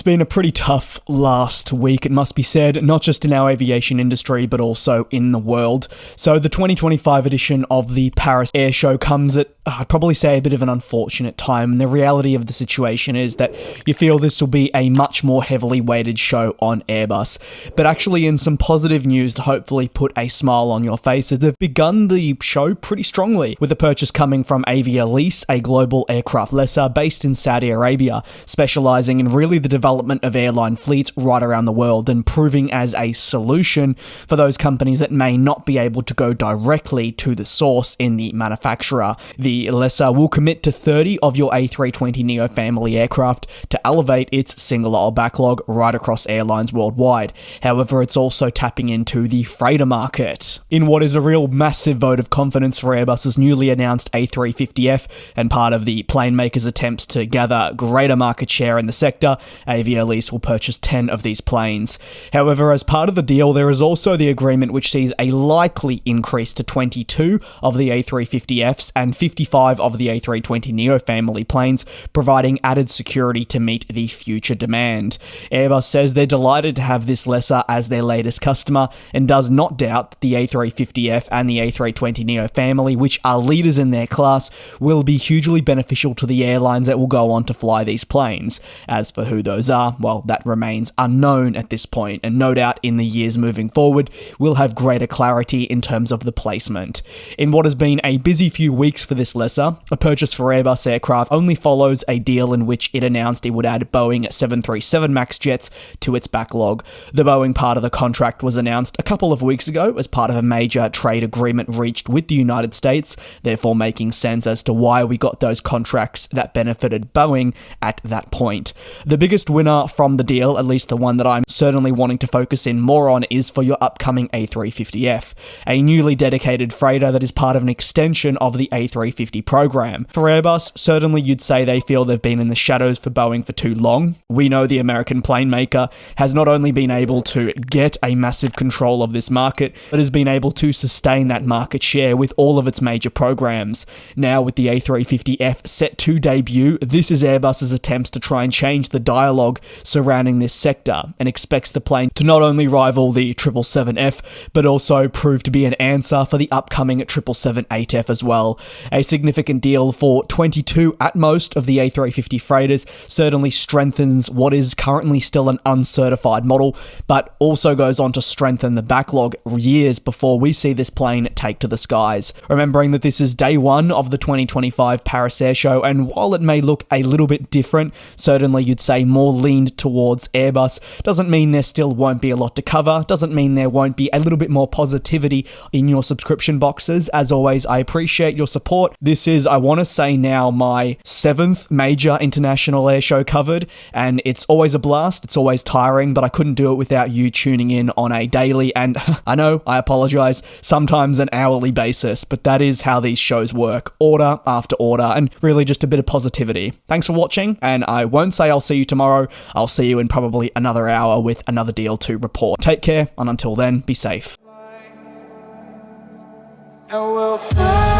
been a pretty tough last week, it must be said, not just in our aviation industry, but also in the world. So the 2025 edition of the Paris Airshow comes at, I'd probably say, a bit of an unfortunate time. And the reality of the situation is that you feel this will be a much more heavily weighted show on Airbus. But actually, in some positive news to hopefully put a smile on your face, they've begun the show pretty strongly, with a purchase coming from Aviation, a global aircraft lessor based in Saudi Arabia, specializing in really the development of airline fleets right around the world and proving as a solution for those companies that may not be able to go directly to the source in the manufacturer. The lessor will commit to 30 of your A320neo family aircraft to elevate its single-aisle backlog right across airlines worldwide. However, it's also tapping into the freighter market in what is a real massive vote of confidence for Airbus's newly announced A350F and part of the planemaker's attempts to gather greater market share in the sector. Aviation will purchase 10 of these planes. However, as part of the deal, there is also the agreement which sees a likely increase to 22 of the A350Fs and 55 of the A320neo family planes, providing added security to meet the future demand. Airbus says they're delighted to have this lessor as their latest customer and does not doubt that the A350F and the A320neo family, which are leaders in their class, will be hugely beneficial to the airlines that will go on to fly these planes. As for who those are, well, that remains unknown at this point, and no doubt in the years moving forward, we'll have greater clarity in terms of the placement. In what has been a busy few weeks for this lessor, a purchase for Airbus aircraft only follows a deal in which it announced it would add Boeing 737 MAX jets to its backlog. The Boeing part of the contract was announced a couple of weeks ago as part of a major trade agreement reached with the United States, therefore making sense as to why we got those contracts that benefited Boeing at that point. The biggest winner from the deal, at least the one that I'm certainly wanting to focus in more on, is for your upcoming A350F, a newly dedicated freighter that is part of an extension of the A350 program. For Airbus, certainly you'd say they feel they've been in the shadows for Boeing for too long. We know the American plane maker has not only been able to get a massive control of this market, but has been able to sustain that market share with all of its major programs. Now with the A350F set to debut, this is Airbus's attempts to try and change the dialogue surrounding this sector, and expects the plane to not only rival the 777F, but also prove to be an answer for the upcoming 777-8F as well. A significant deal for 22 at most of the A350 freighters certainly strengthens what is currently still an uncertified model, but also goes on to strengthen the backlog years before we see this plane take to the skies. Remembering that this is day one of the 2025 Paris Airshow, and while it may look a little bit different, certainly you'd say more leaned towards Airbus, doesn't mean there still won't be a lot to cover, doesn't mean there won't be a little bit more positivity in your subscription boxes. As always, I appreciate your support. This is, I want to say now, my 7th major international airshow covered, and it's always a blast, it's always tiring, but I couldn't do it without you tuning in on a daily, and I know, I apologize, sometimes an hourly basis, but that is how these shows work, order after order, and really just a bit of positivity. Thanks for watching, and I won't say I'll see you tomorrow, I'll see you in probably another hour with another deal to report. Take care, and until then, be safe. And we'll fly.